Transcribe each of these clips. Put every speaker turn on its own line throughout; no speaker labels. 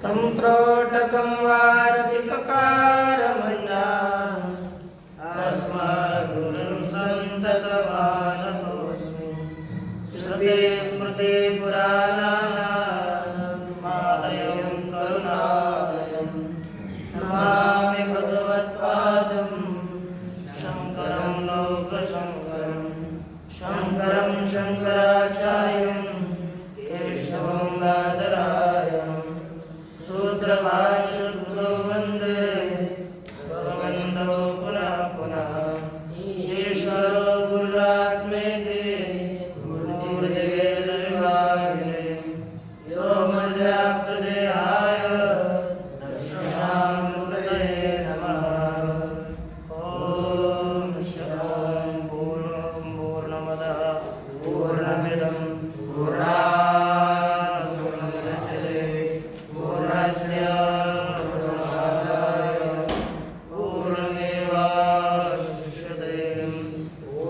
तंत्रोटकं वारतिककारमन्या अस्मद्गुरुं सन्ततमानतोऽस्मि। श्रुते स्मृते पुराणानामालयं करुणालयं नमामि भगवत्पादं शङ्करं लोकशङ्करं शङ्करं शङ्कराचार्यं केशवं बादरायणं सूत्रभाष्यकृतो वन्दे भगवन्तो पुनः पुनः। ईश्वरो गुरुरात्मेति गुरुर्देवदेवाय यो मद्व्याप्तदेहाय दक्षिणामूर्तये नमः। ॐ शान्तिः। पूर्णमदः पूर्णमिदं पूर्णात् पूर्णमुदच्यते पूर्णस्य पूर्णमादाय पूर्णमेवावशिष्यते।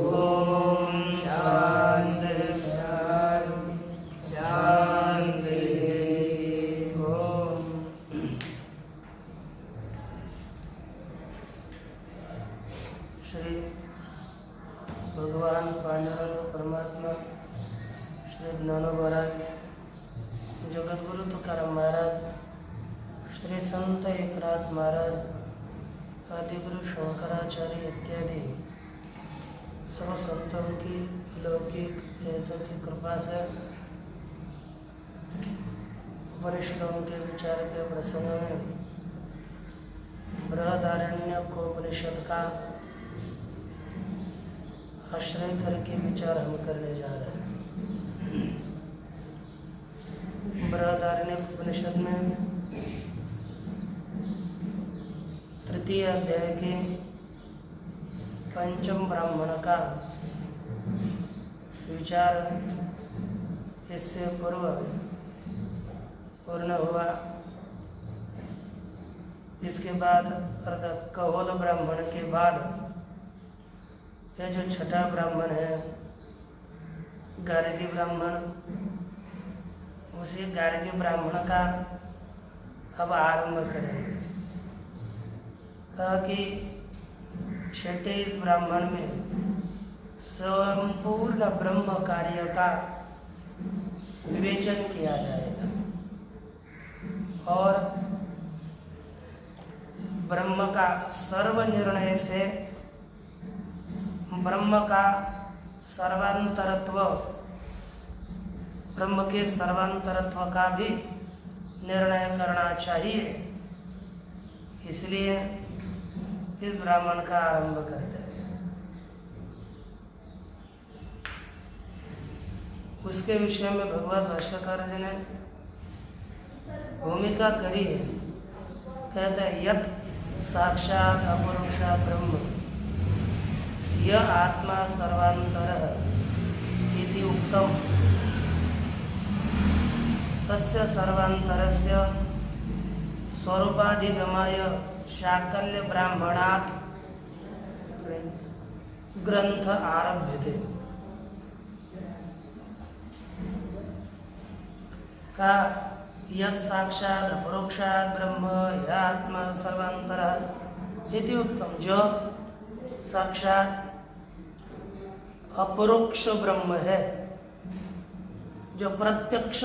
ॐ शान्तिः शान्तिः शान्तिः। ॐ श्री भगवान पांडुरंग परमात्मा श्री ज्ञानोबा महाराज, जगतगुरु तुकाराम महाराज, श्री संत एकनाथ महाराज, आदिगुरु शंकराचार्य इत्यादि सब संतों की लौकिक हेतु की कृपा से उपनिषदों के विचार के प्रसंग में बृहदारण्यकोपनिषद का आश्रय करके विचार हम करने जा रहे हैं। बृहदारण्यकोपनिषद में तृतीय अध्याय के पंचम ब्राह्मण का विचार इससे पूर्व पूर्ण हुआ। इसके बाद अर्थात कहोल ब्राह्मण के बाद यह जो छठा ब्राह्मण है गार्गी ब्राह्मण, उसी गार्गी ब्राह्मण का अब आरंभ करेंगे। कहा कि छठे इस ब्राह्मण में संपूर्ण ब्रह्म कार्य का विवेचन किया जाएगा और ब्रह्म का सर्व निर्णय से ब्रह्म का सर्वांतरत्व, ब्रह्म के सर्वांतरत्व का भी निर्णय करना चाहिए। इसलिए इस ब्राह्मण का आरंभ करते हैं। उसके विषय में भगवत भाष्यकार जी ने भूमिका करी है। कहते हैं यत् साक्षात अपरोक्षात् ब्रह्म यह आत्मा सर्वांतरः इति उक्तम तस्य सर्वांतरस्य स्वरूपाधिगमाय शाकल्य ब्राह्मणात् ग्रंथ आरभ्यते। का यत् साक्षात् अपरोक्षात् ब्रह्म यह आत्मा सर्वांतरः इति उक्तम, जो साक्षात अपरोक्ष ब्रह्म है, जो प्रत्यक्ष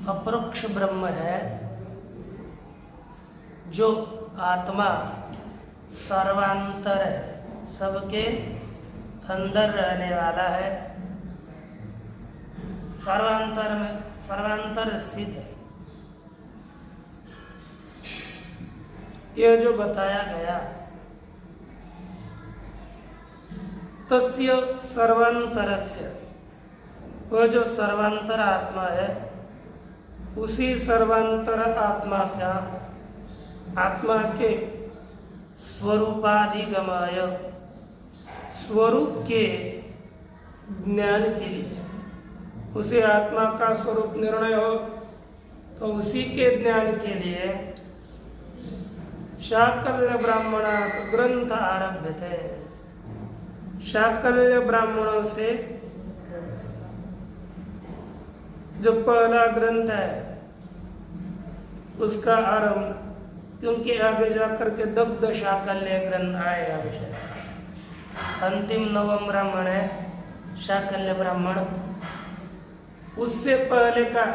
अपरोक्ष ब्रह्म है, जो आत्मा सर्वांतर है, सबके अंदर रहने वाला है, सर्वांतर में सर्वांतर स्थित है। यह जो बताया गया तस्य सर्वांतरस्य, वह जो सर्वांतर आत्मा है उसी सर्वांतर आत्मा के स्वरूपाधिगमाय, स्वरूप के ज्ञान के लिए, उसी आत्मा का स्वरूप निर्णय हो तो उसी के ज्ञान के लिए शाकल्य ब्राह्मणात् ग्रंथ आरभ्यते। शाकल्य ब्राह्मणों से जो पहला ग्रंथ है उसका आरंभ, क्योंकि आगे जाकर के दग्ध शाकल्य ग्रंथ आएगा विषय। अंतिम नवम ब्राह्मण है शाकल्य ब्राह्मण, उससे पहले का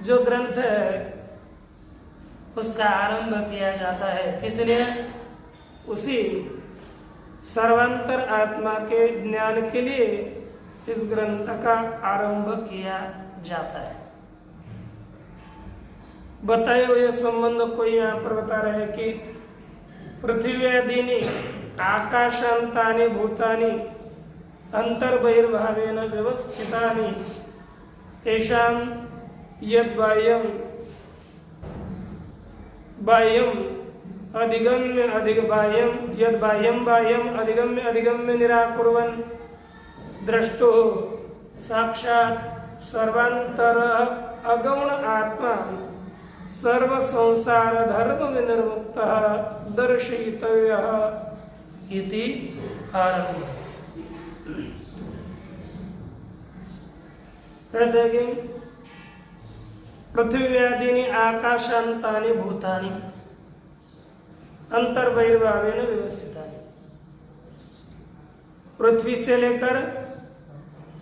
जो ग्रंथ है उसका आरंभ किया जाता है। इसलिए उसी सर्वांतर आत्मा के ज्ञान के लिए इस ग्रंथ का आरंभ किया जाता है। बताए हुए संबंध को यहाँ पर बता रहे हैं कि पृथ्व्यादीनि आकाशांतानि भूतानि अंतर्बहिर्भावेन व्यवस्थितानि तेषां यद्बाह्यं अधिगम्य बाह्यम अधिगम्य निराकुर्वन् द्रष्टुः साक्षात् सर्वांतर अगौण आत्मा सर्व संसार धर्म विनिर्मुक्तः दर्शयितव्यः इति आरम्भ। पृथ्व्यादीनि आकाशांतानि भूतानि अंतर्बहिर्भावेन व्यवस्थितानि। पृथ्वी से लेकर,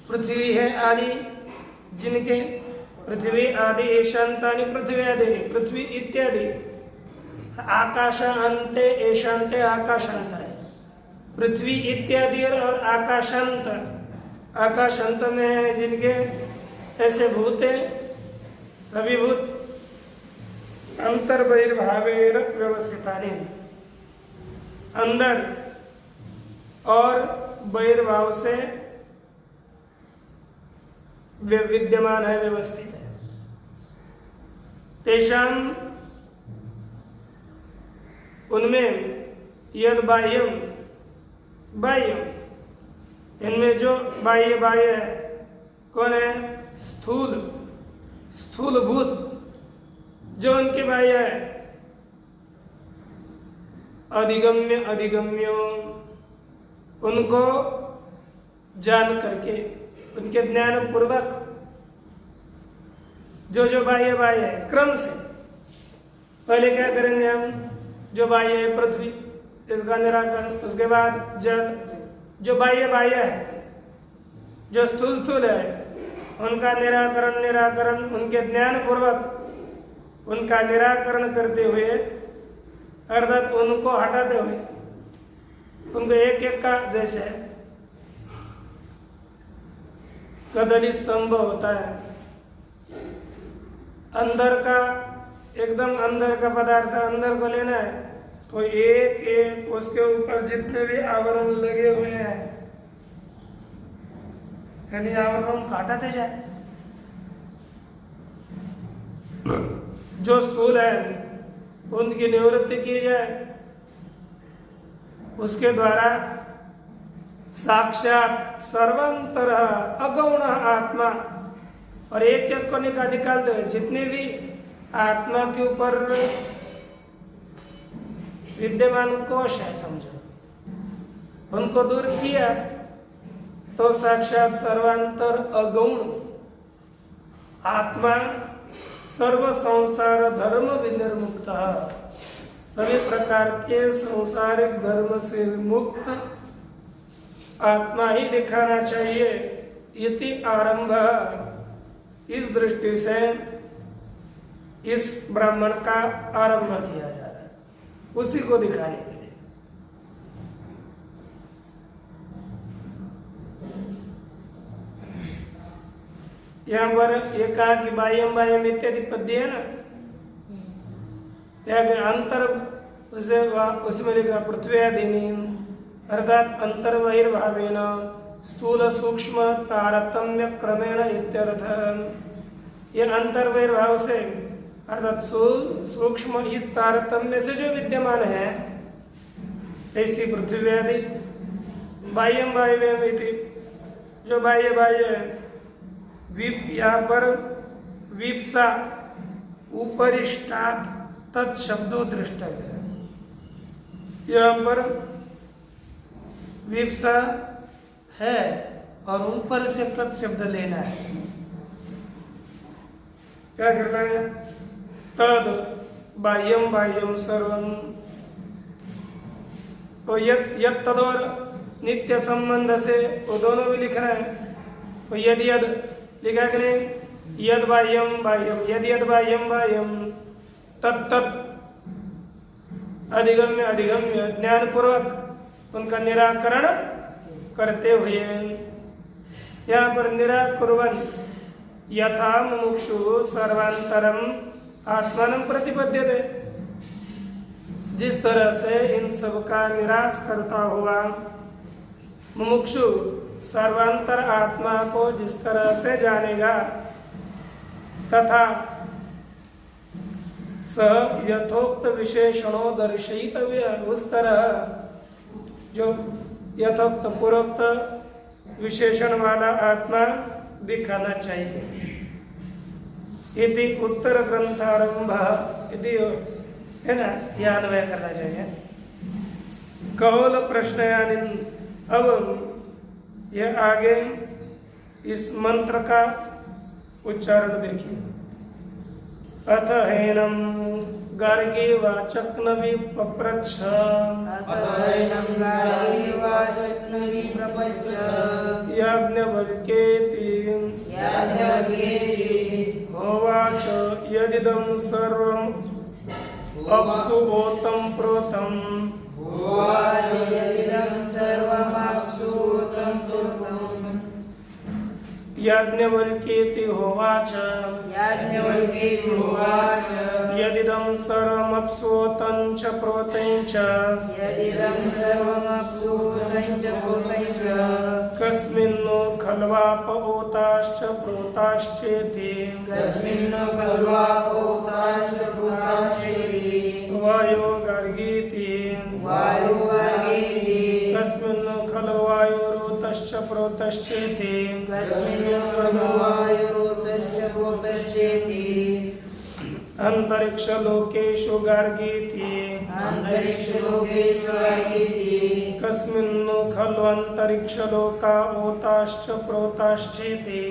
पृथ्वी है आदि जिनके, पृथ्वी आदि ईशांतानि पृथ्वी आदि, पृथ्वी इत्यादि, आकाश अंते ईशांते आकाशांतानि, पृथ्वी इत्यादि और आकाशांत, आकाशांत में है जिनके ऐसे भूत है, सभी भूत अंतर्बहिर्भावेन व्यवस्थितानि, अंदर और बहिर्भाव से विद्यमान है, व्यवस्थित है। तेषां उनमें यद बाह्यम, इनमें जो बाह्य है कौन है? स्थूल भूत जो उनके बाह्य है। अधिगम्यो उनको जान करके, उनके ज्ञान पूर्वक जो बाह्य है क्रम से, पहले क्या करेंगे हम? जो बाह्य है पृथ्वी, इसका निराकरण, उसके बाद जल, जो बाह्य है, जो स्थूल है उनका निराकरण उनके ज्ञान पूर्वक उनका निराकरण करते हुए, अर्थात उनको हटाते हुए, उनको एक एक का, जैसे कदली स्तंभ होता है, अंदर का, एकदम अंदर का पदार्थ अंदर को लेना है तो एक एक उसके ऊपर जितने भी आवरण लगे हुए हैं यानी आवरण काटते जाए। जो स्थूल है उनकी निवृत्ति की जाए, उसके द्वारा साक्षात सर्वांतर अगौण आत्मा, और एक एक को निकालते हुए जितने भी आत्मा के ऊपर विद्यमान कोश है समझो, उनको दूर किया तो साक्षात सर्वांतर अगौण आत्मा सर्व संसार धर्म विनिर्मुक्त, सभी प्रकार के संसारिक धर्म से मुक्त आत्मा ही दिखाना चाहिए। इति आरंभ, इस दृष्टि से इस ब्राह्मण का आरंभ किया जा रहा है, उसी को दिखाने के लिए। यहाँ पर ये कहा कि बाह्यम इत्यादि पद्य है ना, अंतर उसमें लिखा पृथ्वी आदि अर्थात अंतर्बहिर्भावेन स्थूल सूक्ष्म तारतम्य क्रमेण इत्यर्थ। ये अंतर्बहिर्भाव से अर्थात स्थूल सूक्ष्म इस तारतम्य से जो विद्यमान है, ऐसी पृथ्वी आदि बाह्यम वायव्यम इति, जो बाह्य बाह्य है, विप यहाँ पर विप्सा उपरिष्टात् तत्शब्दो दृष्टव्य। यहाँ पर विप्सा है और ऊपर से तत्शब्द लेना है। क्या करना है? तद बाह्यम बाह्यम सर्वम। तो यद तद और नित्य संबंध से वो दोनों भी लिख रहे हैं। तो यद यद लिखा कि नहीं? यद बाह्यम बाह्यम, यद यद बाह्यम बाह्यम, तत् अधिगम्य अधिगम्य, ज्ञानपूर्वक उनका निराकरण करते हुए। यहाँ पर निराकुर्वन् यथा मुमुक्षु सर्वांतरम आत्मानं प्रतिपद्यते, जिस तरह से इन सब का निराश करता हुआ मुमुक्षु सर्वांतर आत्मा को जिस तरह से जानेगा, तथा स यथोक्त विशेषणों दर्शयितव्य, उस तरह जो यथोक्त पूर्वोक्त विशेषण वाला आत्मा दिखाना चाहिए। इति उत्तर ग्रंथारंभ, यदि है ना, यह अन्वय करना चाहिए। कौल प्रश्नयानि। अब यह आगे इस मंत्र का उच्चारण देखिए। अथ हैनम गार्गी वाचक नवी पप्रच्छ, याज्ञवल्क्येति होवाच यदिदं सर्वम् अप्सु ओतं प्रोतं, याज्ञवल्क्येति होवाच यदिदं सर्वमप्सोतं च प्रोतं च, कस्मिन्नो खल्वाप ओताश्च प्रोताश्चेति, वायो गार्गीति, कस्मिन्नो खलु वायुरोतश्च प्रोतश्चेति, अंतरिक्ष लोकेषु गार्गीति, कस्मिन्नो खलु अंतरिक्ष लोका ओताश्च प्रोताश्चेति,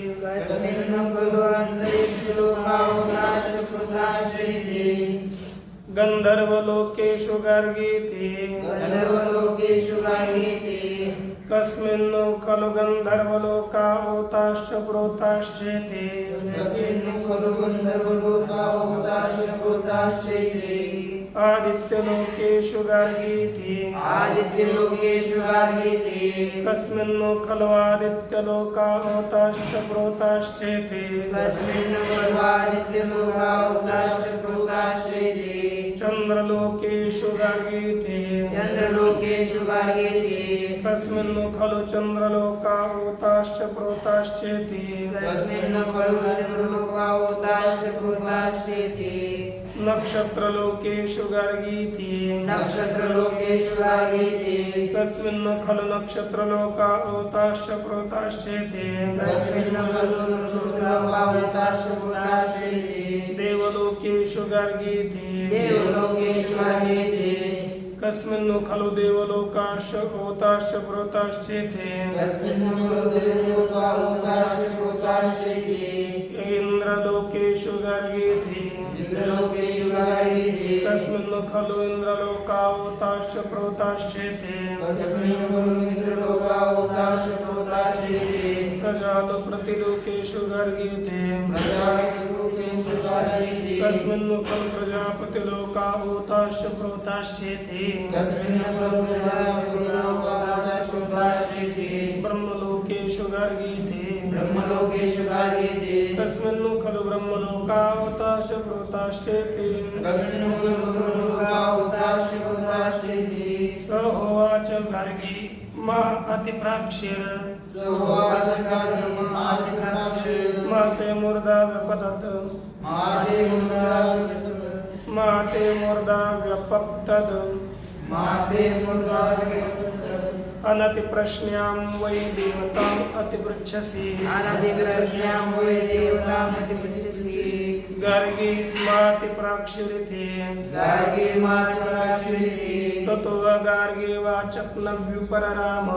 गंधर्व लोकेषु गार्गीति, कस्मिन्नो खलु गंधर्व लोका ओताश्च प्रोताश्चेति, आदित्य लोकेषु गार्गीति, कस्मिन्नो खलु आदित्य लोका ओताश्च प्रोताश्चेति, चंद्रलोकेषु गार्गीति, कस्मिन्नो खलु चंद्रलोका ओताश्च प्रोताश्चेति, नक्षत्रलोकेषु गार्गीति, कस्मिन्नो खलु नक्षत्रलोका ओताश्च प्रोताश्चेति, देवलोकेषु गार्गीति, कस्मिन्नो खलु देवलोकाश्च ओताश्च प्रोताश्चेति, इंद्रलोकेषु गार्गीति, कस्मिन्नो खलु इंद्रलोका ओताश्च प्रोताश्चेति, प्रजापतिलोकेषु गार्गीति, कस्मिन्नो खलु प्रजापतिलोका ओताश्च प्रोताश्चेति, ब्रह्मलोकेषु गार्गीति, कस्मिन्नो खलु ब्रह्मलोका ओताश्च प्रोताश्चेति, स होवाच गार्गी अतिप्राक्ष्य माते मुर्दा व्यपतत माते मुर्दा व्यपतत अनति प्रश्न्यां वै देवताम् अतिपृच्छसि गर्गे माति प्राक्षुरिति ततो गार्गे वाचक नव्युपरराम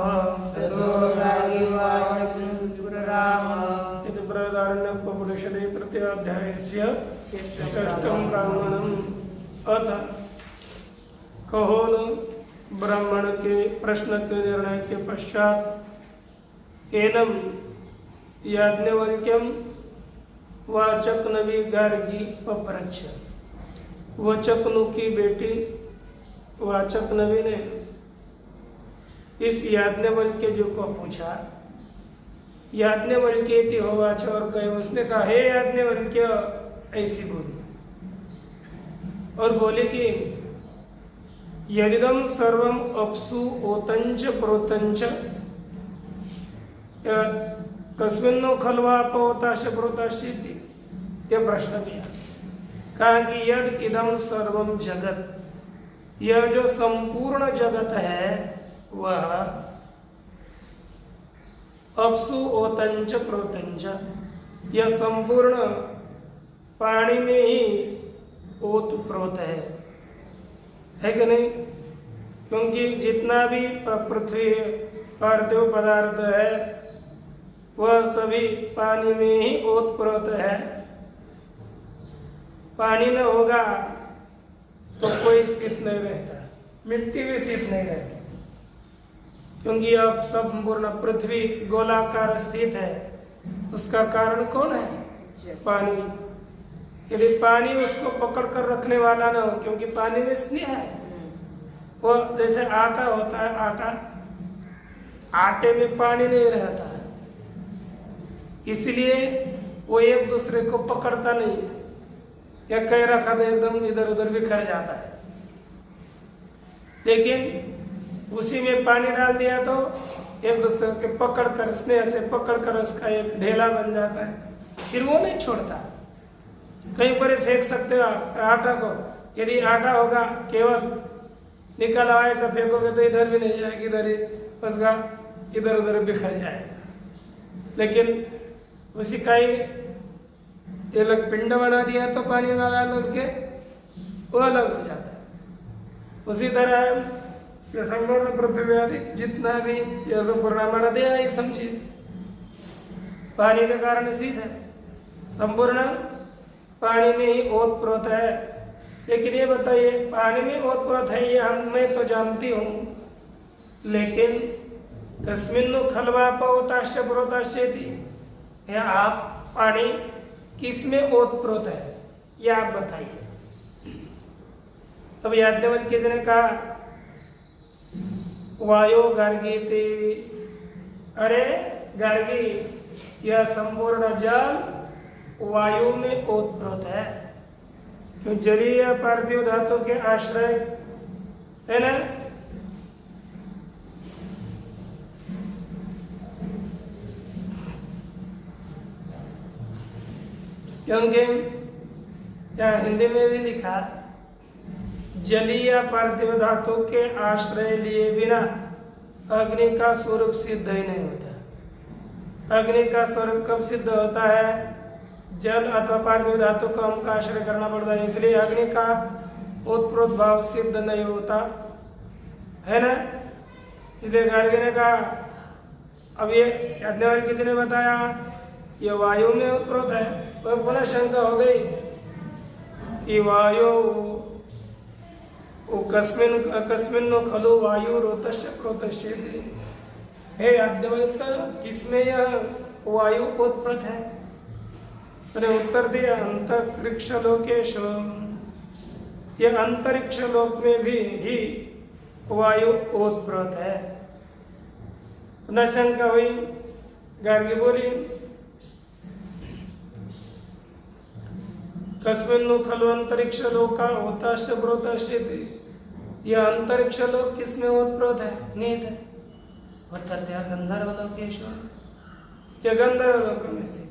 इति बृहदारण्योपनिषदे तृतीयाध्यायस्य षष्ठं ब्राह्मणम् अथ कहोल ब्राह्मण के प्रश्न के निर्णय के पश्चात एनम याज्ञवल्क्यम वाचक नवी गार्गी पप्रच्छ वचकनु की बेटी वाचक नवी ने इस याज्ञवल्क्य जो को पूछा याज्ञवल्क्य होवाच और कहे उसने कहा हे याज्ञवल्क्य ऐसी बोली और बोले कि यदिदम सर्वम अप्सु ओतंच प्रोतंच कस्मिन्नो खल्वापोताश प्रोताशीति ये प्रश्न किया कहा कि यद इदम सर्वम जगत यह जो संपूर्ण जगत है वह अप्सु ओतंच प्रोतंच यह संपूर्ण पानी में ही ओत प्रोत है कि नहीं? क्योंकि जितना भी पृथ्वी पार्थिव पदार्थ है वह सभी पानी में ही ओतप्रोत है। पानी न होगा तो कोई स्थित नहीं रहता, मिट्टी भी स्थित नहीं रहती, क्योंकि अब संपूर्ण पृथ्वी गोलाकार स्थित है। उसका कारण कौन है? पानी। यदि पानी उसको पकड़ कर रखने वाला ना हो, क्योंकि पानी में स्नेह है, वो जैसे आटा होता है, आटे में पानी नहीं रहता है, इसलिए वो एक दूसरे को पकड़ता नहीं, या कहीं रखा तो एकदम इधर उधर बिखर जाता है। लेकिन उसी में पानी डाल दिया तो एक दूसरे के पकड़ कर स्नेह से पकड़ कर उसका एक ढेला बन जाता है, फिर वो नहीं छोड़ता। कहीं पर फेंक सकते हो आप आटा को, यदि आटा होगा केवल निकल आए ऐसा फेंकोगे तो इधर भी नहीं जाएगी, इधर ही उसका इधर उधर बिखर जाएगा। लेकिन उसी का ही ये लोग पिंड बना दिया तो पानी वाला लोग के वो अलग हो जाता है। उसी तरह संपूर्ण पृथ्वी आदि जितना भी यह संपूर्ण हमारा देह ही समझिए, पानी के कारण सिद्ध है, संपूर्ण पानी में ही ओतप्रोत है। लेकिन ये बताइए, पानी में ओतप्रोत है ये मैं तो जानती हूँ, लेकिन कस्मिन्नु खल्वापोताश्च प्रोताश्चेति, या आप पानी किस में ओतप्रोत है ये आप बताइए। तब याज्ञवल्क्य जी ने कहा वायो गार्गी थी, अरे गार्गी यह संपूर्ण जल वायु में ओतप्रोत है, क्यों जलीय पार्थिव धातु के आश्रय है ना। क्योंकि यहाँ हिंदी में भी लिखा जलीय पार्थिव धातु के आश्रय लिए बिना अग्नि का स्वरूप सिद्ध ही नहीं होता। अग्नि का स्वरूप कब सिद्ध होता है? जल अथवा पार्थिव धातु को हमको आश्रय करना पड़ता है, इसलिए अग्नि का ओतप्रोत भाव सिद्ध नहीं होता है ना। इसलिए गार्गी ने कहा, अब ये याज्ञवल्क्य जी ने बताया ये वायु में ओतप्रोत है, तो पुनः शंका हो गई कि वायु कस्मिन्नु खलु वायु रोतश्च प्रोतश्चेति, हे याज्ञवल्क्य किसमें यह वायु ओतप्रोत है? मैंने उत्तर दिया अंतरिक्ष लोकेश, ये अंतरिक्ष लोक में भी ही वायु ओतप्रोत है। न शंका हुई, गार्गी बोली कस्मिन्नु खलु अंतरिक्ष लोका होताश्च प्रोताश्चेति, यह अंतरिक्ष लोक किसमें ओतप्रोत है? नीत है। उत्तर दिया गंधर्व लोकेशु, ये गंधर्व लोक में स्थित।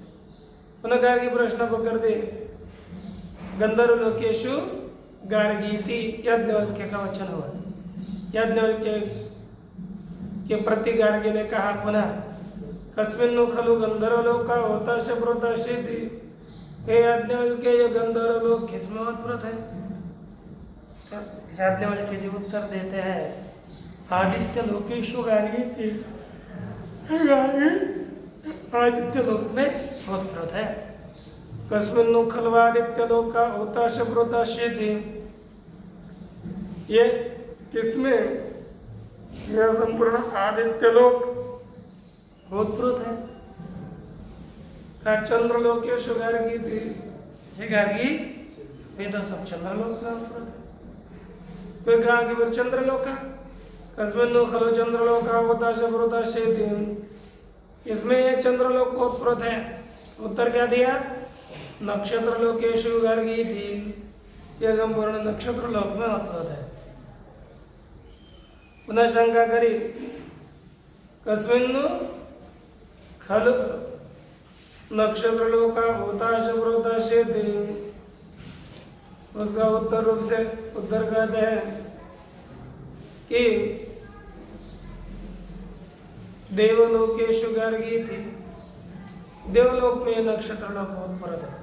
पुनः गार्गी प्रश्न को कर दे, गंधर्व लोकेशु गार्गीति याज्ञवल्क्य का वचन हुआ। याज्ञवल्क्य के प्रति गार्गी ने कहा पुनः, कस्मिन्नु खलु गंधर्व लोका होता शब्रोता शेति। हे याज्ञवल्क्य, ये गंधर्व लोक किसमें उत्पन्न है? याज्ञवल्क्य जी उत्तर देते हैं, आदित्य लोकेशु गार्गीति, आदित्य लोक में उत्पन्न है। कस्मिन्नु खलु आदित्य लोका होता शब्रोता शेति। ये किसमें? यह संपूर्ण आदित्य लोक भूतप्रोत है। का चंद्रलोकेशु गार्गी थी, ये गार्गी ये तो सब चंद्रलोक में उत्पन्न है। फिर कहा कि फिर चंद्रलोका, कस्मिन्नु खलु चंद्रलोका होता शब्रोता शेति। इसमें ये चंद्रलोक उत्पन्न है। उत्तर क्या दिया? नक्षत्र लोकेशु गार्गी थी, यह संपूर्ण नक्षत्र लोक में उत्पन्न है। पुनः शंका करी, कस्मिन्नु खलु नक्षत्र लोका होता शब्रोता शेति। उसका उत्तर रूप से उत्तर कहते हैं कि देवलोकेशु गार्गी थी, देवलोक में नक्षत्र लोक उत्पन्न है।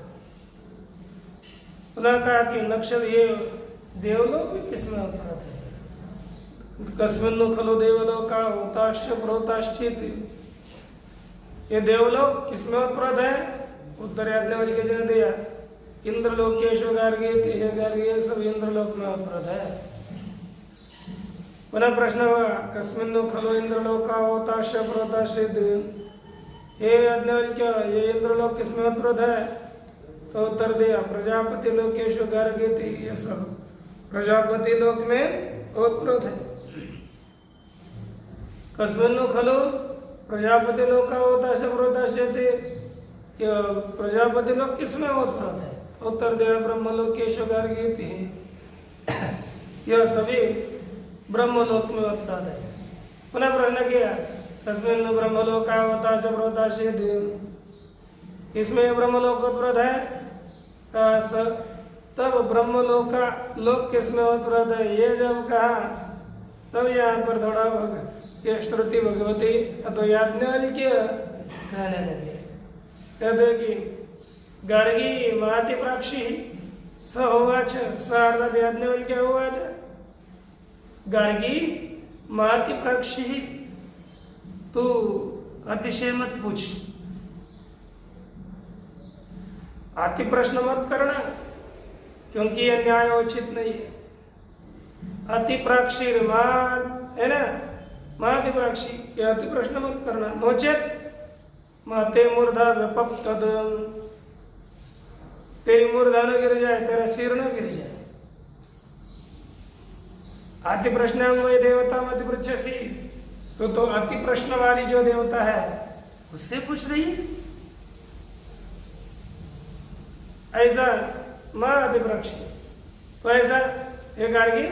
पुनः कहा कि नक्षत्र ये देवलोक में किसमें उत्पन्न है? कस्मिन्नु खलु देवलोका होताश्च प्रोताश्चेति। ये देवलोक किसमें उत्पन्न है? उत्तर याज्ञवल्क्य जी ने दिया, इंद्रलोकेशु गार्गी थी, ये गार्गी सब इंद्रलोक में उत्पन्न है। पुनः प्रश्न हुआ, कस्मिन्नु खलु इंद्रलोका होताश्च प्रोताश्चेति। हे याज्ञवल्क्य, ये इंद्रलोक किसमें उत्पन्न है? तो उत्तर दिया, प्रजापति लोकेशु गार्गी थी, ये सब प्रजापति लोक में उत्पन्न है। कस्मिन्नु खलु प्रजापति लोक का होता है, प्रजापति लोक किसमें उत्पन्न है? उत्तर दिया, ब्रह्मलोकेशु गार्गी थी, यह सभी ब्रह्मलोक में उत्पन्न है। पुनः प्रश्न किया, कस्मिन्नु ब्रह्मलोका होता है, इसमें ब्रह्मलोक उत्पन्न है। तब ब्रह्मलोका लोक किसमें उत्पन्न है? ये जब कहा तब यहाँ पर थोड़ा ये श्रुति भगवती अथवा याज्ञवल्क्य कहने लगे, कहते कि गार्गी महति प्राक्षी स होवाच, स अर्थात याज्ञवल्क्य होवाच। गार्गी महति प्राक्षी, तू अतिशय मत पूछ, अति प्रश्न मत करना, क्योंकि यह न्यायोचित नहीं है। अति प्राक्षी है ना, महति प्राक्षी, यह अति प्रश्न मत करना। नोचेत महते मूर्धा व्यपप्तद, तेरी मूर्धा न गिर जाए, तेरा सिर न गिर जाए। अति प्रश्न वही देवता मत पृच्छसी, तो अति प्रश्न वाली जो देवता है उससे पूछ रही है। ऐसा महति प्राक्षी, तो ऐसा ये गार्गी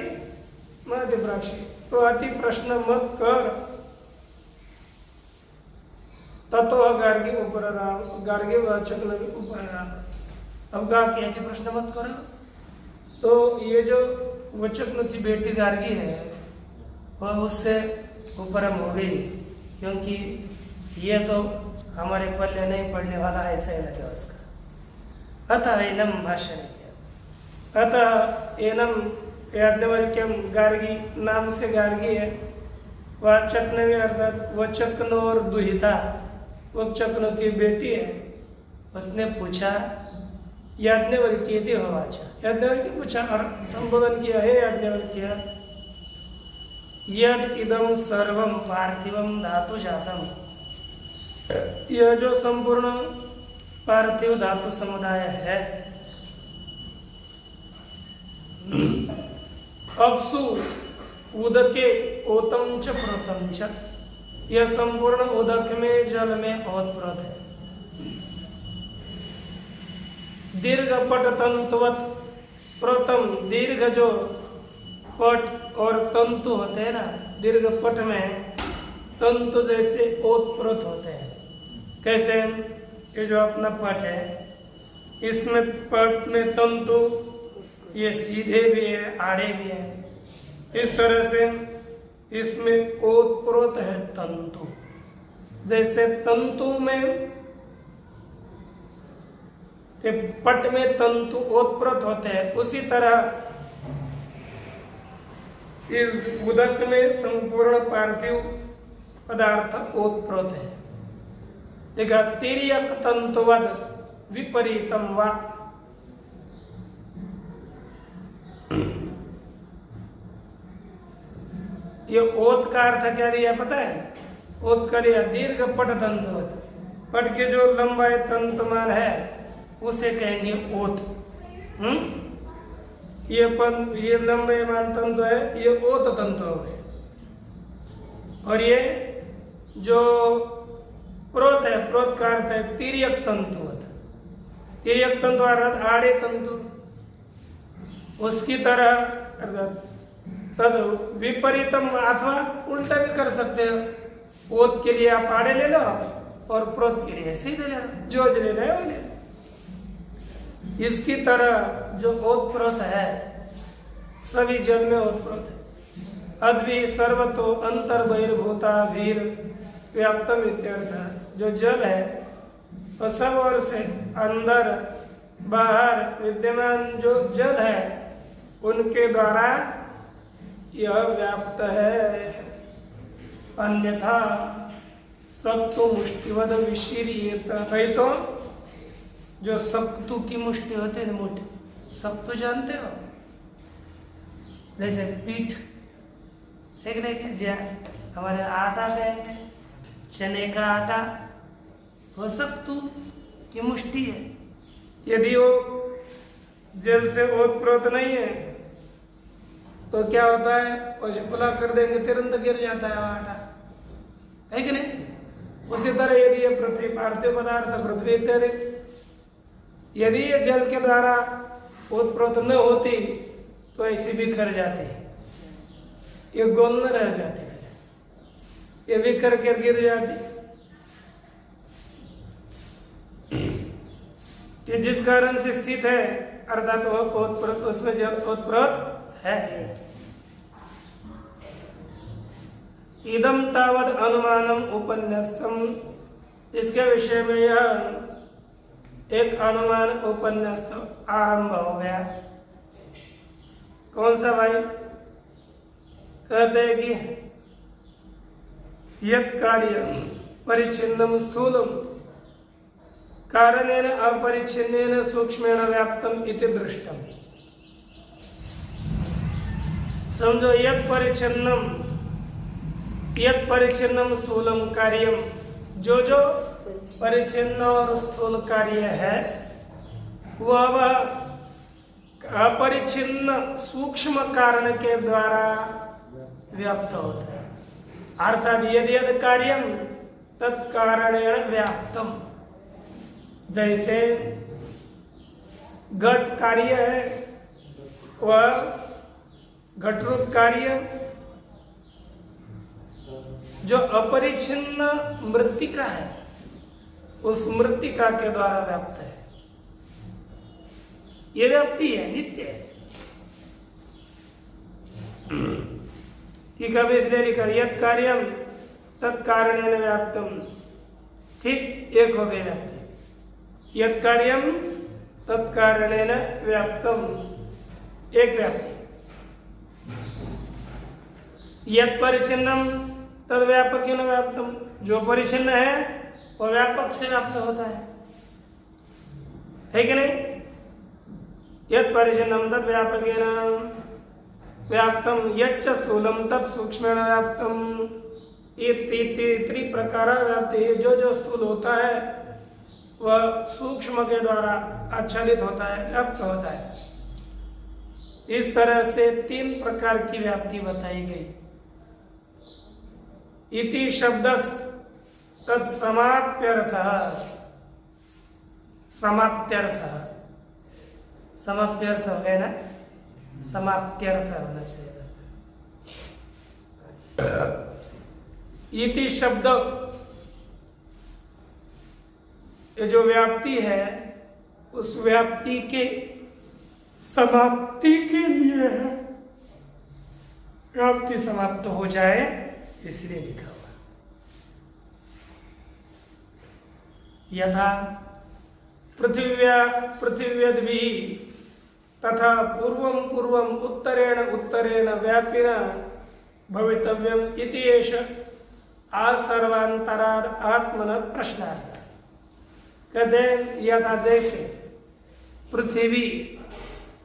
महति प्राक्षी, तो अति प्रश्न मत कर। ततो गार्गी उपरराम, गार्गी वाचक लगे उपरराम। अब कहा कि अति प्रश्न मत करो, तो ये जो वचक की बेटी गार्गी है वह उससे उपरम हो गई, क्योंकि ये तो हमारे पल्ले नहीं पड़ने वाला है, ऐसा ही लगे उसका। अतः एनम भाष्य ने किया, अतः एनम याज्ञवल्क्यम, गार्गी नाम से गार्गी है, वाचक्नवी अर्थात वचक्न और दुहिता, वचक्न की बेटी है। उसने पूछा याज्ञवल्क्य देहवाचा, याज्ञवल्क्य पूछा और संबोधन किया, हे याज्ञवल्क्य, यद इदम सर्वम पार्थिवम धातु जातम, यह जो संपूर्ण पार्थिव धातु समुदाय है, अपसु उदके ओतम च प्रोतम च, यह संपूर्ण उदक में जल में ओतप्रोत है। दीर्घ पट तंतुवत प्रोतम, दीर्घ जो पट और तंतु होते हैं ना, दीर्घ पट में तंतु जैसे ओतप्रोत होते हैं। कैसे? ये जो अपना पट है, इसमें पट में तंतु ये सीधे भी है, आड़े भी है। इस तरह से इसमें ओतप्रोत है तंतु। जैसे तंतु में पट में तंतु ओतप्रोत होते हैं, उसी तरह इस उदक में संपूर्ण पार्थिव पदार्थ ओतप्रोत है। देखा, तिर्यक तंतुवद विपरीतम वा। ये ओत का अर्थ क्या दिया पता है? ओत का दिया दीर्घ पट तंतुवद। पट के जो लंबाई तंतुमान है उसे कहेंगे ओत। ये लंबे मान तंतु है, ये ओत तंतु हो गए। और ये जो प्रोत है, प्रोत का अर्थ है तिर्यक तंतुवत। तिर्यक तंतु अर्थात आड़े तंतु, उसकी तरह अर्थात तद विपरीतम, अथवा उल्टा भी कर सकते हो। ओत के लिए आप आड़े ले लो और प्रोत के लिए सीधे ले लो, जो लेना है वो ले लो। इसकी तरह जो ओतप्रोत है, सभी जल में ओतप्रोत है। अद्वि सर्वतो अंतर बहिर्भूता भीर व्याप्तम इत्यर्थ। जो जल है वह सब ओर से अंदर बाहर विद्यमान जो जल है उनके द्वारा यह व्याप्त है। अन्यथा सत्तु मुष्टिवद विशीर्येत। कहीं तो जो सत्तु की मुष्टि होते हैं, मुट्ठी सत्तु जानते हो? जैसे पीठ देखने के जो हमारे आटा कहेंगे, चने का आटा, वो सत्तु की मुष्टि है। यदि वो जल से ओतप्रोत नहीं है तो क्या होता है? खुला कर देंगे, तुरंत गिर जाता है आटा, है कि नहीं? उसी तरह यदि ये पृथ्वी पार्थिव पदार्थ, पृथ्वी इत्यादि, यदि ये जल के द्वारा ओतप्रोत न होती तो ऐसी बिखर जाती, ये गोल न रह जाती, ये बिखर कर गिर जाती। ये जिस कारण से स्थित है अर्थात वो ओतप्रोत, उसमें जल ओतप्रोत है। इदम तावद अनुमानम उपन्यास्तम। इसके विषय में यह एक अनुमान उपन्यास्त आरंभ हो गया। कौन सा भाई? कहते हैं कि यत् कार्यं परिच्छिन्नं स्थूलं कारणेन अपरिच्छिन्नेन सूक्ष्मेण व्याप्तम इति दृष्टम। समझो, यत् परिच्छिन्नम स्थूलम कार्यम, जो परिच्छिन्न और स्थूल कार्य है वह अपरिच्छिन्न सूक्ष्म कारण के द्वारा व्याप्त होता है। अर्थात यदि यद कार्यम तत्कारणेन व्याप्तम। जैसे घट कार्य है, वह घटरूप कार्य जो अपरिच्छिन्न मृत्तिका है उस मृत्तिका के द्वारा व्याप्त है। ये व्याप्ति है, नित्य है। कि कभी इसलिए लिखा यत् कार्यम तत्कारणेन व्याप्तम। ठीक, एक हो गई व्याप्ति। यत् कार्यम तत्कारणेन व्याप्तम, एक व्याप्ति। यत् परिच्छिन्नम तद व्यापकेन व्याप्तम, जो परिच्छिन्न है वो व्यापक से व्याप्त होता है कि नहीं? यत् परिच्छिन्नम तद व्यापकेन व्याप्तम यच्च स्थूलम तत् सूक्ष्मेण व्याप्तम। इति प्रकार व्याप्ति। जो स्थूल होता है वह सूक्ष्म के द्वारा आच्छादित होता है, व्याप्त होता है। इस तरह से 3 प्रकार की व्याप्ति बताई गई। इति शब्दस् तत्समाप्यर्थः। समाप्त्यर्थः, समाप्त्यर्थ हो गया ना, समाप्त्यर्थ होना चाहिए। इति शब्द, ये जो व्याप्ति है उस व्याप्ति के समाप्ति के लिए है, व्याप्ति समाप्त हो जाए इसलिए लिखा हुआ। यथा पृथिव्यद्भिः तथा पूर्वं पूर्वं उत्तरेण उत्तरेण व्यापिना भवितव्यम् इति एष आसर्वान्तराद आत्मन प्रश्नार्थ। कहते हैं यथा जैसे पृथ्वी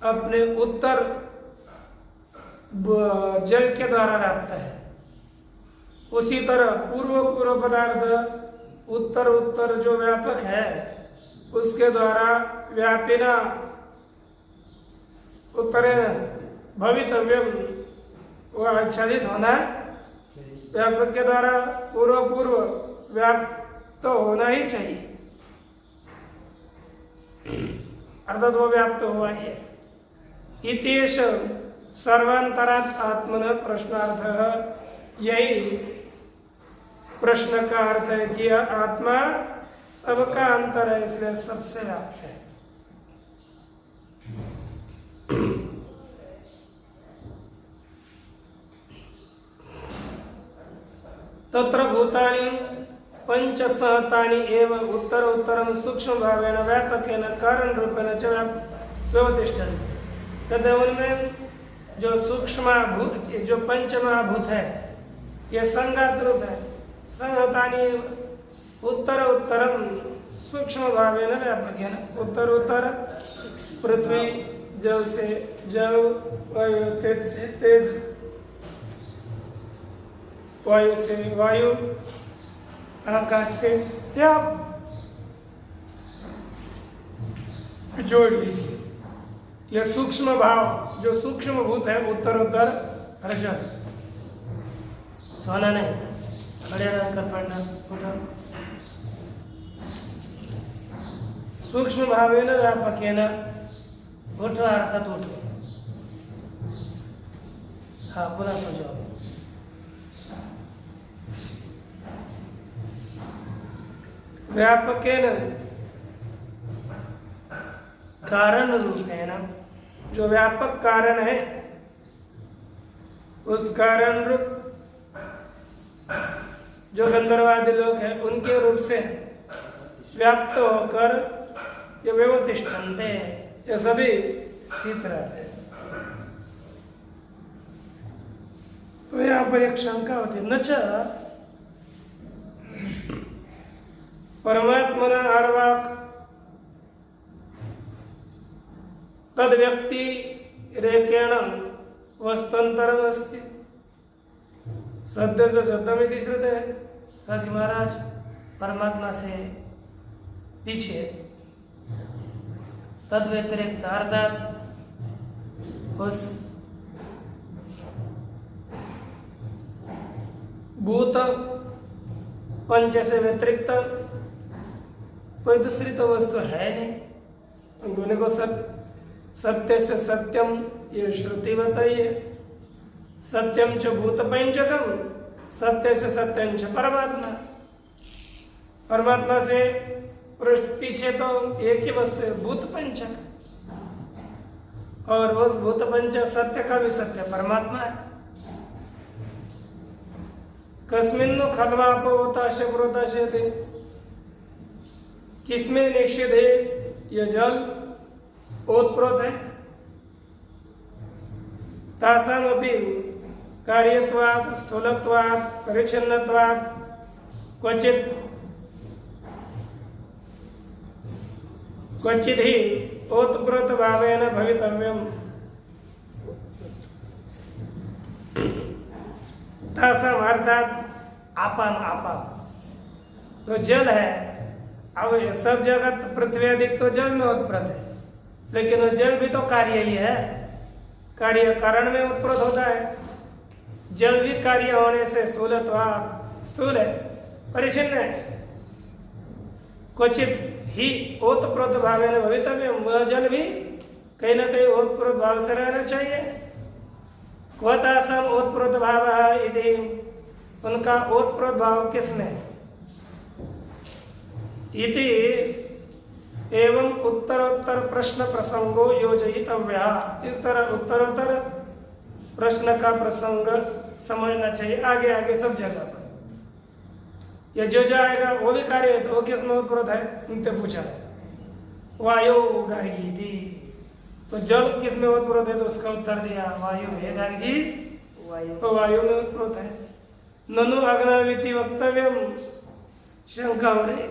अपने उत्तर जल के द्वारा व्याप्त है, उसी तरह पूर्व पूर्व पदार्थ उत्तर उत्तर जो व्यापक है उसके द्वारा व्यापिना उत्तरेण भवितव्यम, वो आच्छादित होना व्यापक के द्वारा पूर्व पूर्व व्याप्त तो होना ही चाहिए, अर्थात वो व्याप्त हुआ है। इतेश सर्वांतरात् आत्मन प्रश्नार्थ, यही प्रश्न का अर्थ है कि आत्मा सबका अंतर है, इसलिए सबसे व्याप्त है। तत्र भूतानि पंचसहतानि एव उत्तर उत्तरम सूक्ष्म भावेन व्यापकेन कारण रूपेण च व्यवतिष्ठन्ति। कहते उनमें जो सूक्ष्म भूत, जो पंचमहाभूत है, ये संघात रूप है। संहतानि उत्तर उत्तरम सूक्ष्म भावेन व्यापकेन, उत्तर उत्तर पृथ्वी जल से जल, वायु तेज से तेज, वायु से वायु, आकाश से या जोड़ लीजिए। यह सूक्ष्म भाव जो सूक्ष्म भूत है उत्तर उत्तर रजत, सोना नहीं, खड़े रहकर पढ़ना उठा। सूक्ष्म भावेन व्यापकेन, उठो अर्थात उठो। हाँ पुनः सोचो। व्यापकेन कारण रूपेण, जो व्यापक कारण है उस कारण रूप जो गंधर्वादि लोग हैं उनके रूप से व्याप्त होकर ये व्यवतिष्ठन्ते, ये सभी स्थित रहते हैं। तो यहाँ पर एक शंका होती है, न च परमात्मना आर्वाक तद व्यक्ति रेकेण वस्तंतरम अस्ति सद्य से शब्दमिति श्रुते है। कहा कि महाराज परमात्मा से पीछे तद व्यतिरिक्त अर्थात उस भूत पंच से व्यतिरिक्त कोई दूसरी तो वस्तु है नहीं। उन्होंने को सत्य से सत्यम ये श्रुति बताइए, सत्यम च भूत पंचकम, सत्य से सत्यम च परमात्मा। परमात्मा से पीछे तो एक ही वस्तु है, भूत पंचक, और उस भूत पंचक सत्य का भी सत्य परमात्मा है। कस्मिन्नु खल्वापो होताशय प्रोताशयते, किसमें निषेध है? यह जल ओतप्रोत है। तासाम अपि कार्यत्वात् स्थूलत्वात् परिच्छिन्नत्वात् क्वचित् ही ओतप्रोत भावेन भवितव्यम्। तासाम अर्थात आपाम, आपाम तो जल है। अब सब जगत पृथ्वी अधिक तो जल में उत्प्रोत है, लेकिन जल भी तो कार्य ही है, कार्य कारण में उत्प्रोत होता है। जल भी कार्य होने से स्थूल है, परिचिन्न है। क्वचित ही ओतप्रोत भावेन भवितव्यम्, वह जल भी कहीं न कहीं ओतप्रोत भाव से रहना चाहिए। क्वतासम ओतप्रोत भावः इति उनका ओतप्रोत भाव किसमें है? इति एवं उत्तरोत्तर प्रश्न प्रसंगो योजयितव्या। इस तरह उत्तरोत्तर प्रश्न का प्रसंग समझना चाहिए आगे आगे सब जगह पर। या जो जाएगा वो भी कार्य है, तो वो किसमें ओतप्रोत है? उनसे पूछा वायु गार्गी थी, तो जल किसमें ओतप्रोत है? तो उसका उत्तर दिया वायु में गार्गी, तो वायु में ओतप्रोत है। ननु अग्नवीति वक्तव्यम, शंका हो रही,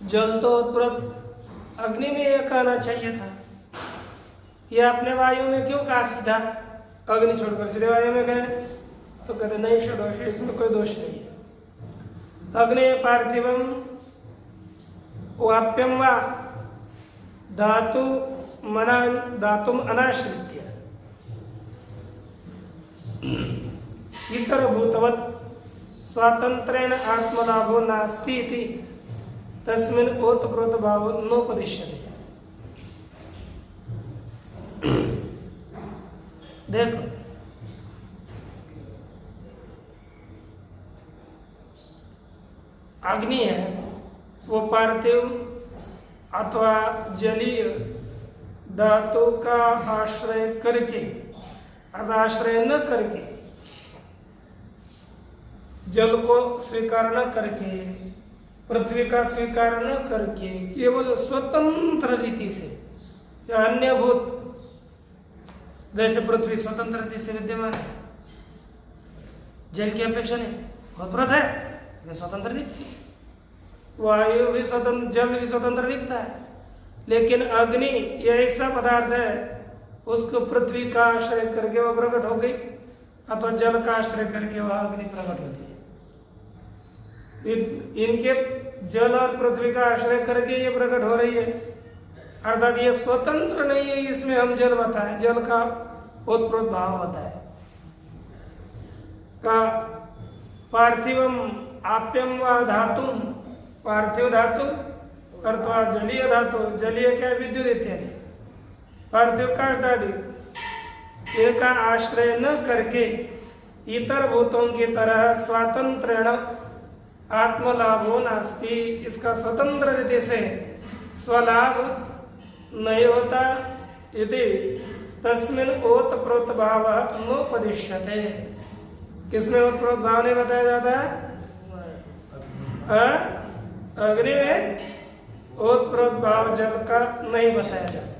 जल तो ओतप्रोत अग्नि में यह कहना चाहिए था, ये आपने वायु में क्यों कहा सीधा? अग्नि छोड़कर सीधे वायु में गए, तो कहते नहीं दोष, इसमें कोई दोष नहीं है। अग्नि पार्थिवम वाप्यम वा धातु मना धातुम अनाश्रित्य इतर भूतवत् स्वातंत्रेण आत्मलाभो नास्ति इति तस्मिन् ओतप्रोत भावो नोपदिश्यते। देखो अग्नि है वो पार्थिव अथवा जलीय धातु का आश्रय करके आश्रय न करके, जल को स्वीकार न करके, पृथ्वी का स्वीकार न करके, केवल स्वतंत्र रीति से या अन्य भूत, जैसे पृथ्वी स्वतंत्र रीति से विद्यमान है, जल की अपेक्षा नहीं, ओतप्रोत है, स्वतंत्र दिखती, वायु भी स्वतंत्र, जल भी स्वतंत्र दिखता है, लेकिन अग्नि यह ऐसा पदार्थ है उसको पृथ्वी का आश्रय करके वह प्रकट हो गई, अथवा जल का आश्रय करके वह अग्नि प्रकट होती है। इनके जल और पृथ्वी का आश्रय करके ये प्रकट हो रही है, अर्थात ये स्वतंत्र नहीं है। इसमें हम जल बताएं, जल का ओतप्रोत भाव बताएं का पार्थिवम आप्यम व धातुम, पार्थिव धातु अथवा जलीय धातु, जलीय क्या विद्युत इत्यादि, पार्थिव का इनका आश्रय न करके इतर भूतों की तरह स्वातंत्रेण आत्मलाभो नास्ति, इसका स्वतंत्र रीति से स्वलाभ नहीं होता। यदि तस्मिन् ओतप्रोत भाव नोपदिश्यते, किसमें ओतप्रोत भाव नहीं बताया जाता है? अग्नि में ओतप्रोत भाव जल का नहीं बताया जाता।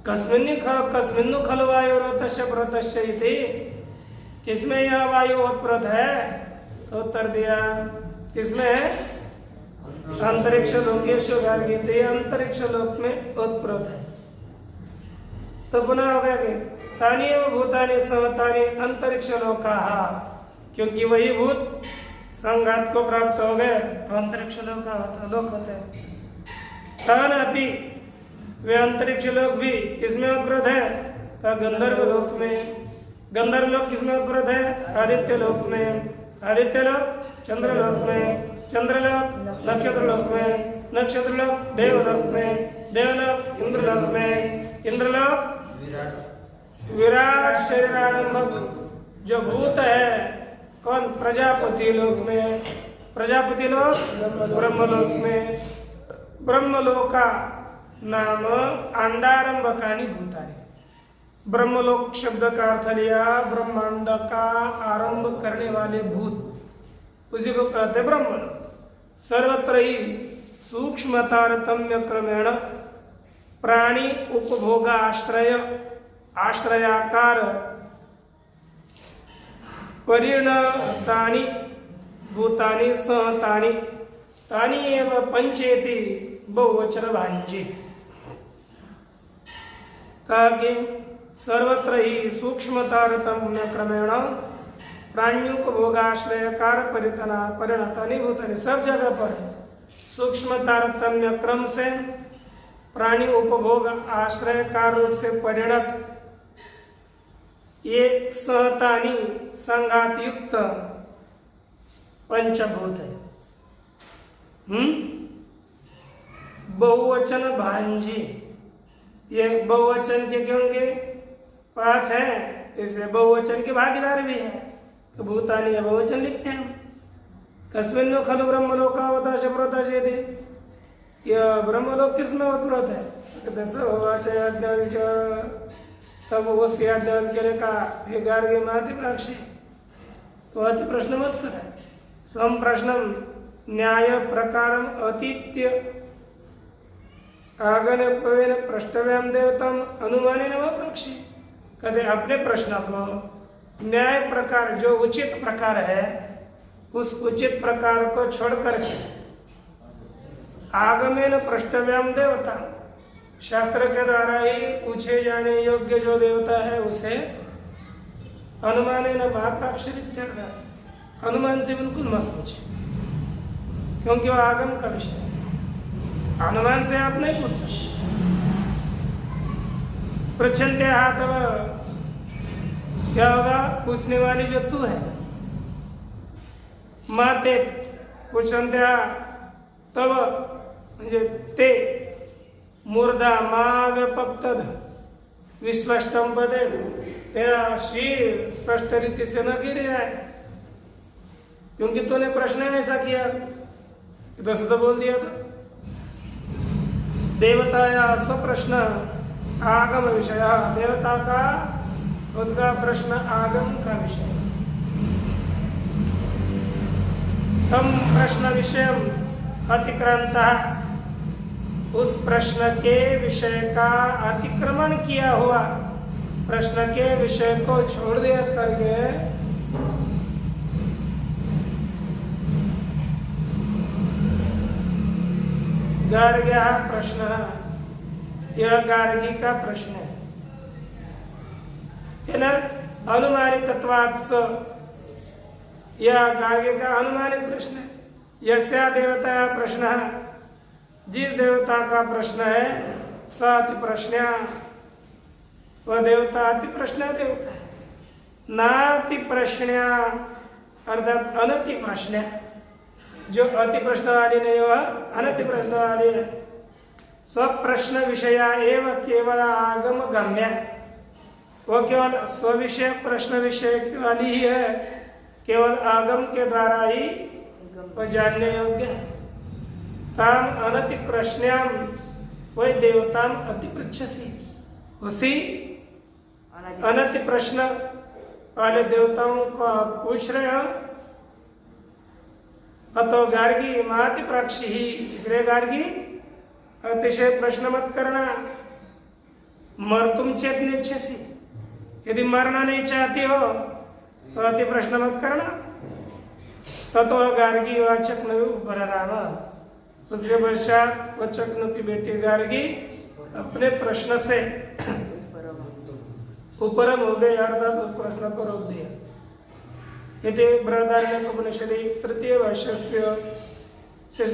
कस्मिन्नु खलु वायुरोतस्य प्रोतस्य इति, किसमें यह वायु ओतप्रोत है? तो उत्तर दिया किसमें? अंतरिक्ष लोकेशु गार्गी, अंतरिक्ष लोक में ओतप्रोत है। तो पुनः हो गया कि तानि एव भूतानि समतानि अंतरिक्ष लोकाः, क्योंकि वही भूत संघात को प्राप्त हो गए तो अंतरिक्ष लोक होते हैं। तान अपि, वे अंतरिक्ष लोक भी किसमें ओतप्रोत है? तो गंधर्व लोक में। गंधर्व लोक किसमें ओतप्रोत है? आदित्य लोक में। आदित्य लोक चंद्रलोक में। चंद्रलोक नक्षत्र लोक में। नक्षत्र लोक देवलोक में। देवलोक इंद्रलोक में। इंद्रलोक विराट शरीरारंभक जो भूत है कौन? प्रजापति लोक में। प्रजापति लोक ब्रह्मलोक में। ब्रह्मलोका नाम अंडारंभकानि भूतानि। ब्रह्मलोक शब्द का अर्थ लिया ब्रह्मांड का आरंभ करने वाले भूत, उसी को कहते हैं ब्रह्मलोक। सर्वत्र ही सूक्ष्म तारतम्य क्रमेण प्राणी उपभोग आश्रयाकार परिणतानि भूतानि सहतानि तानि एव पंचेति बहुवचन भांजी। कहा कि सर्वत्र ही सूक्ष्म तारतम्य क्रमेण प्राणियों को भोगाश्रयकार परिणतानि भूतानि, सब जगह पर सूक्ष्म तारतम्य क्रम से प्राणी उपभोग आश्रयकार रूप से परिणत ये सहतानि संघात युक्त पंचभूत है। बहुवचन भांजी, ये बहुवचन के क्योंकि 5 हैं इसलिए बहुवचन के भागीदार भी है, तो भूतानि बहुवचन लिखते हैं हम। कस्मिन् खलु ब्रह्मलोकावताश प्रोताशेति, यह ब्रह्मलोक किसमें उत्प्रोत है? तब वो याज्ञवल्क्य ने कहा, हे गार्गी महति प्राक्षी, तो अति प्रश्न मत कर, स्वम प्रश्नम न्याय प्रकारम अतीत्य आगन पवेन प्रष्टव्याम देवतम अनुमाने न प्राक्षी। कहते अपने प्रश्न को न्याय प्रकार, जो उचित प्रकार है, उस उचित प्रकार को छोड़ करके आगमेन प्रष्टव्याम देवता, शास्त्र के द्वारा ही पूछे जाने योग्य जो देवता है उसे अनुमाने न महाप्राक्षरित्यर्थ, अनुमान से बिल्कुल मत पूछे, क्योंकि वो आगम का विषय है, अनुमान से आप नहीं पूछ सकते। पृच्छन्ते तब क्या होगा? पूछने वाली जो तू है, माते पूछन्ते तब म्हणजे ते मूर्धा मा व्यपक्तद विस्पष्टम पदे, तेरा शीर स्पष्ट रीति से न गिर रहा है, क्योंकि तूने प्रश्न ऐसा किया, दस तो बोल दिया था। देवताया स्वप्रश्न आगम विषय, देवता का उसका प्रश्न आगम का विषय। तम प्रश्न विषय अतिक्रांता, उस प्रश्न के विषय का अतिक्रमण किया हुआ, प्रश्न के विषय को छोड़ दिया करके गार्ग्या प्रश्न, यह गार्गी का प्रश्न है ना, अनुमानिकत्वात्, यह गार्गी का अनुमानिक प्रश्न है। यस्या देवता प्रश्न, जिस देवता का प्रश्न है, स अति प्रश्न, वह देवता अति प्रश्न देवता है। नाति प्रश्न अर्थात अनति प्रश्न, जो अति प्रश्न वाली नहीं वह अनति प्रश्न वाली है। स्वप्रश्न विषया एवं केवल आगम गम्य, वो केवल स्विषय प्रश्न विषय वाली ही है, केवल आगम के द्वारा ही वह जानने योग्य है। ताम अनति प्रश्न्याम, वही देवताम अति पृच्छसी, उसी अनति प्रश्न वाले देवताओं को आप पूछ रहे हो। अतो गार्गी महति प्राक्षी ही, इसलिए गार्गी अतिशय प्रश्न मत करना। मर तुम चेत नेच्छसी, यदि मरना नहीं चाहती हो तो अति प्रश्न मत करना। ततो गार्गी वाचक न उपराम, उसके पश्चात वचक की बेटी गार्गी अपने प्रश्न से उपरम हो गए, अर्थात उस प्रश्न को रोक दिया। यदि बृहदारण्यकोपनिषदि तृतीय वर्षस्य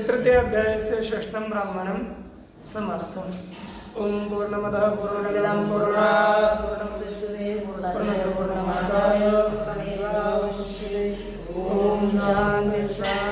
तृतीय अध्याय से षष्ठम ब्राह्मणम समाप्तम्। ओम पूर्णमदः पूर्णमिदं पूर्णात् पूर्णमुदच्यते पूर्णस्य पूर्णमादाय पूर्णमेवावशिष्यते। ओम शांति शांति।